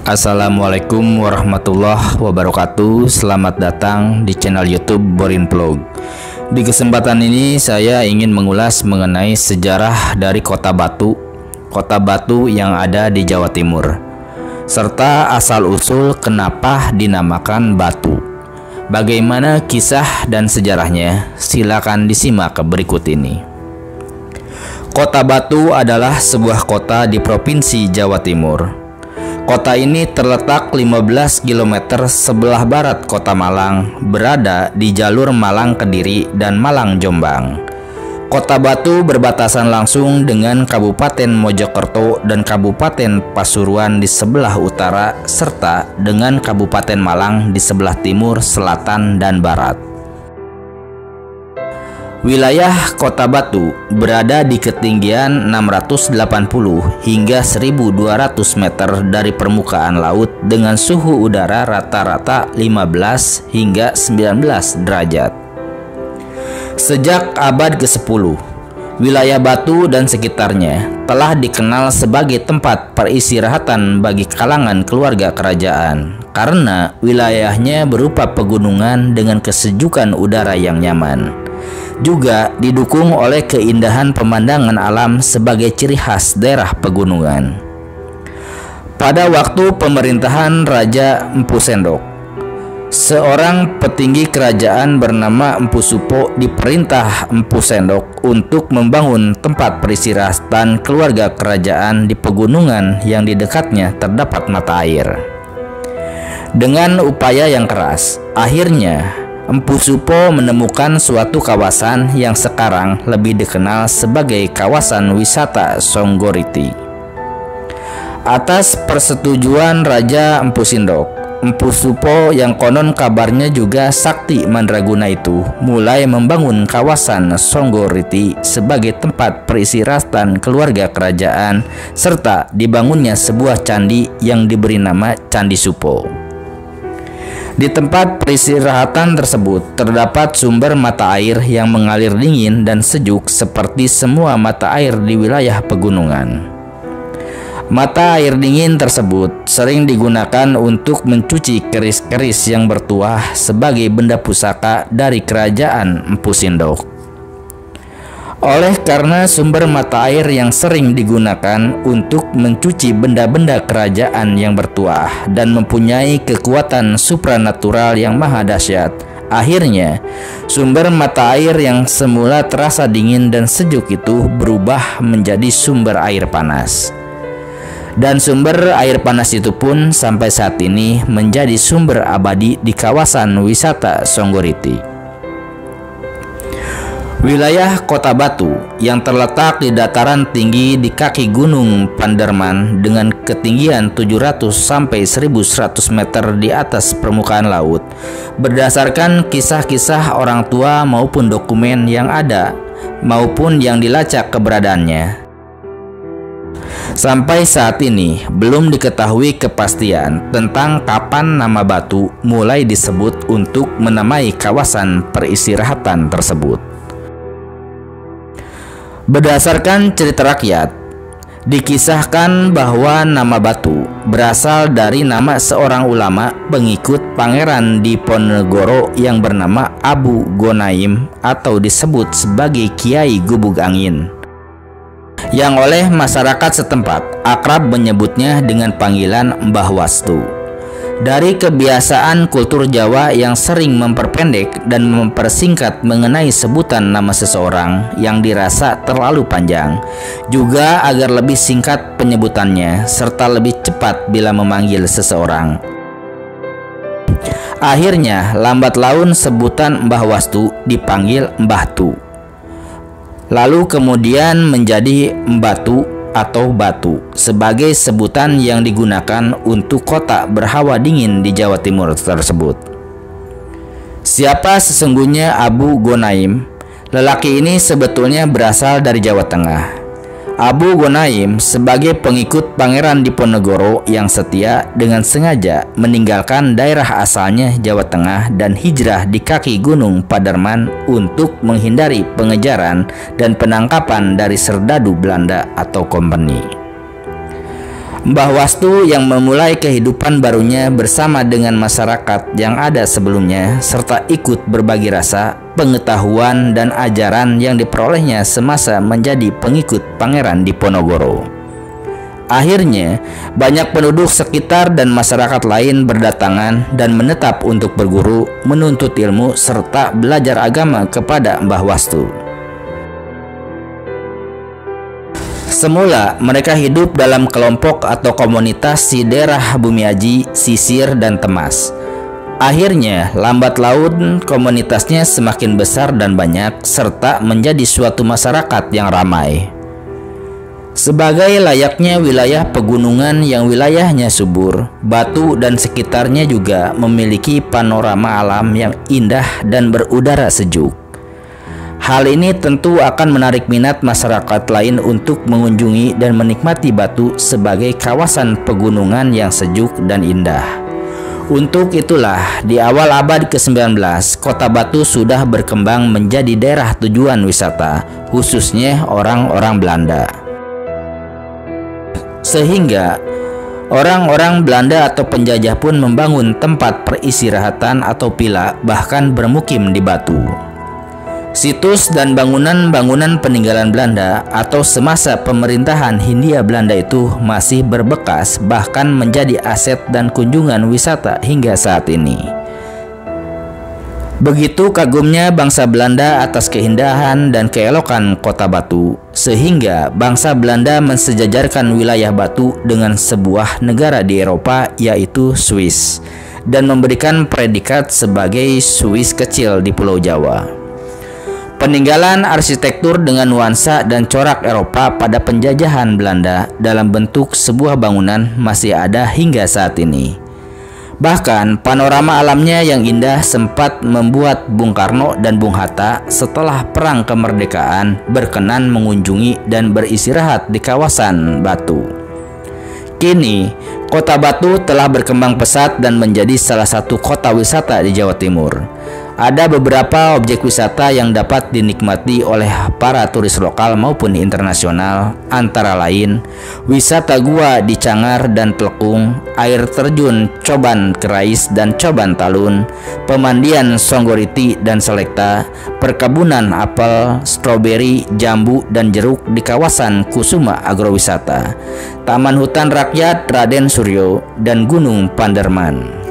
Assalamualaikum warahmatullahi wabarakatuh. Selamat datang di channel YouTube Borin Vlog. Di kesempatan ini saya ingin mengulas mengenai sejarah dari Kota Batu yang ada di Jawa Timur, serta asal-usul kenapa dinamakan Batu. Bagaimana kisah dan sejarahnya? Silakan disimak berikut ini. Kota Batu adalah sebuah kota di Provinsi Jawa Timur. Kota ini terletak 15 km sebelah barat Kota Malang, berada di jalur Malang Kediri dan Malang Jombang. Kota Batu berbatasan langsung dengan Kabupaten Mojokerto dan Kabupaten Pasuruan di sebelah utara, serta dengan Kabupaten Malang di sebelah timur, selatan, dan barat. Wilayah Kota Batu berada di ketinggian 680 hingga 1200 meter dari permukaan laut dengan suhu udara rata-rata 15 hingga 19 derajat. Sejak abad ke-10, wilayah Batu dan sekitarnya telah dikenal sebagai tempat peristirahatan bagi kalangan keluarga kerajaan karena wilayahnya berupa pegunungan dengan kesejukan udara yang nyaman. Juga didukung oleh keindahan pemandangan alam sebagai ciri khas daerah pegunungan. Pada waktu pemerintahan Raja Empu Sendok, seorang petinggi kerajaan bernama Empu Supo diperintah Empu Sendok untuk membangun tempat peristirahatan keluarga kerajaan di pegunungan yang di dekatnya terdapat mata air. Dengan upaya yang keras, akhirnya Empu Supo menemukan suatu kawasan yang sekarang lebih dikenal sebagai kawasan wisata Songgoriti. Atas persetujuan Raja Empu Sindok, Empu Supo yang konon kabarnya juga sakti mandraguna itu mulai membangun kawasan Songgoriti sebagai tempat peristirahatan keluarga kerajaan, serta dibangunnya sebuah candi yang diberi nama Candi Supo. Di tempat peristirahatan tersebut terdapat sumber mata air yang mengalir dingin dan sejuk seperti semua mata air di wilayah pegunungan. Mata air dingin tersebut sering digunakan untuk mencuci keris-keris yang bertuah sebagai benda pusaka dari kerajaan Empu Sindok. Oleh karena sumber mata air yang sering digunakan untuk mencuci benda-benda kerajaan yang bertuah dan mempunyai kekuatan supranatural yang maha dahsyat, akhirnya sumber mata air yang semula terasa dingin dan sejuk itu berubah menjadi sumber air panas. Dan sumber air panas itu pun sampai saat ini menjadi sumber abadi di kawasan wisata Songgoriti. Wilayah Kota Batu yang terletak di dataran tinggi di kaki Gunung Panderman dengan ketinggian 700 sampai 1100 meter di atas permukaan laut, berdasarkan kisah-kisah orang tua maupun dokumen yang ada maupun yang dilacak keberadaannya, sampai saat ini belum diketahui kepastian tentang kapan nama Batu mulai disebut untuk menamai kawasan peristirahatan tersebut. Berdasarkan cerita rakyat, dikisahkan bahwa nama Batu berasal dari nama seorang ulama pengikut Pangeran Diponegoro yang bernama Abu Gonaim atau disebut sebagai Kiai Gubug Angin, yang oleh masyarakat setempat akrab menyebutnya dengan panggilan Mbah Wastu. Dari kebiasaan kultur Jawa yang sering memperpendek dan mempersingkat mengenai sebutan nama seseorang yang dirasa terlalu panjang, juga agar lebih singkat penyebutannya serta lebih cepat bila memanggil seseorang. Akhirnya lambat laun sebutan Mbah Wastu dipanggil Mbah Tu, lalu kemudian menjadi Mbatu atau Batu sebagai sebutan yang digunakan untuk kota berhawa dingin di Jawa Timur tersebut. Siapa sesungguhnya Abu Gonaim? Lelaki ini sebetulnya berasal dari Jawa Tengah. Abu Gonaim sebagai pengikut Pangeran Diponegoro yang setia dengan sengaja meninggalkan daerah asalnya Jawa Tengah dan hijrah di kaki Gunung Paderman untuk menghindari pengejaran dan penangkapan dari serdadu Belanda atau kompeni. Mbah Wastu yang memulai kehidupan barunya bersama dengan masyarakat yang ada sebelumnya, serta ikut berbagi rasa, pengetahuan, dan ajaran yang diperolehnya semasa menjadi pengikut Pangeran Diponegoro. Akhirnya, banyak penduduk sekitar dan masyarakat lain berdatangan dan menetap untuk berguru, menuntut ilmu, serta belajar agama kepada Mbah Wastu. Semula mereka hidup dalam kelompok atau komunitas di daerah Bumiaji, Sisir, dan Temas. Akhirnya, lambat laun komunitasnya semakin besar dan banyak, serta menjadi suatu masyarakat yang ramai. Sebagai layaknya wilayah pegunungan yang wilayahnya subur, Batu dan sekitarnya juga memiliki panorama alam yang indah dan berudara sejuk. Hal ini tentu akan menarik minat masyarakat lain untuk mengunjungi dan menikmati Batu sebagai kawasan pegunungan yang sejuk dan indah. Untuk itulah, di awal abad ke-19, Kota Batu sudah berkembang menjadi daerah tujuan wisata, khususnya orang-orang Belanda. Sehingga orang-orang Belanda atau penjajah pun membangun tempat peristirahatan atau villa, bahkan bermukim di Batu. Situs dan bangunan-bangunan peninggalan Belanda atau semasa pemerintahan Hindia Belanda itu masih berbekas, bahkan menjadi aset dan kunjungan wisata hingga saat ini. Begitu kagumnya bangsa Belanda atas keindahan dan keelokan Kota Batu, sehingga bangsa Belanda mensejajarkan wilayah Batu dengan sebuah negara di Eropa, yaitu Swiss, dan memberikan predikat sebagai Swiss kecil di Pulau Jawa. Peninggalan arsitektur dengan nuansa dan corak Eropa pada penjajahan Belanda dalam bentuk sebuah bangunan masih ada hingga saat ini. Bahkan panorama alamnya yang indah sempat membuat Bung Karno dan Bung Hatta setelah Perang Kemerdekaan berkenan mengunjungi dan beristirahat di kawasan Batu. Kini, Kota Batu telah berkembang pesat dan menjadi salah satu kota wisata di Jawa Timur. Ada beberapa objek wisata yang dapat dinikmati oleh para turis lokal maupun internasional, antara lain wisata gua di Cangar dan Plekung, air terjun Coban Kerais dan Coban Talun, pemandian Songgoriti dan Selekta, perkebunan apel, stroberi, jambu, dan jeruk di kawasan Kusuma Agrowisata, Taman Hutan Rakyat Raden Suryo, dan Gunung Panderman.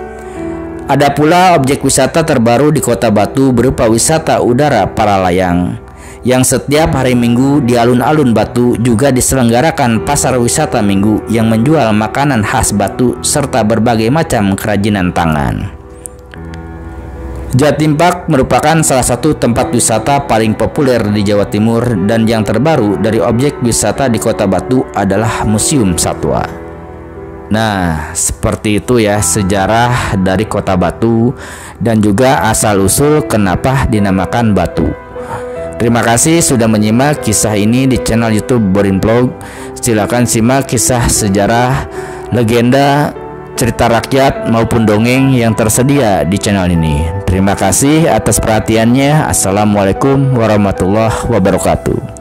Ada pula objek wisata terbaru di Kota Batu berupa wisata udara para layang, yang setiap hari Minggu di alun-alun Batu juga diselenggarakan pasar wisata Minggu yang menjual makanan khas Batu serta berbagai macam kerajinan tangan. Jatim Park merupakan salah satu tempat wisata paling populer di Jawa Timur, dan yang terbaru dari objek wisata di Kota Batu adalah Museum Satwa. Nah, seperti itu ya sejarah dari Kota Batu dan juga asal-usul kenapa dinamakan Batu. Terima kasih sudah menyimak kisah ini di channel YouTube Borin Vlog. Silakan simak kisah sejarah, legenda, cerita rakyat maupun dongeng yang tersedia di channel ini. Terima kasih atas perhatiannya. Assalamualaikum warahmatullahi wabarakatuh.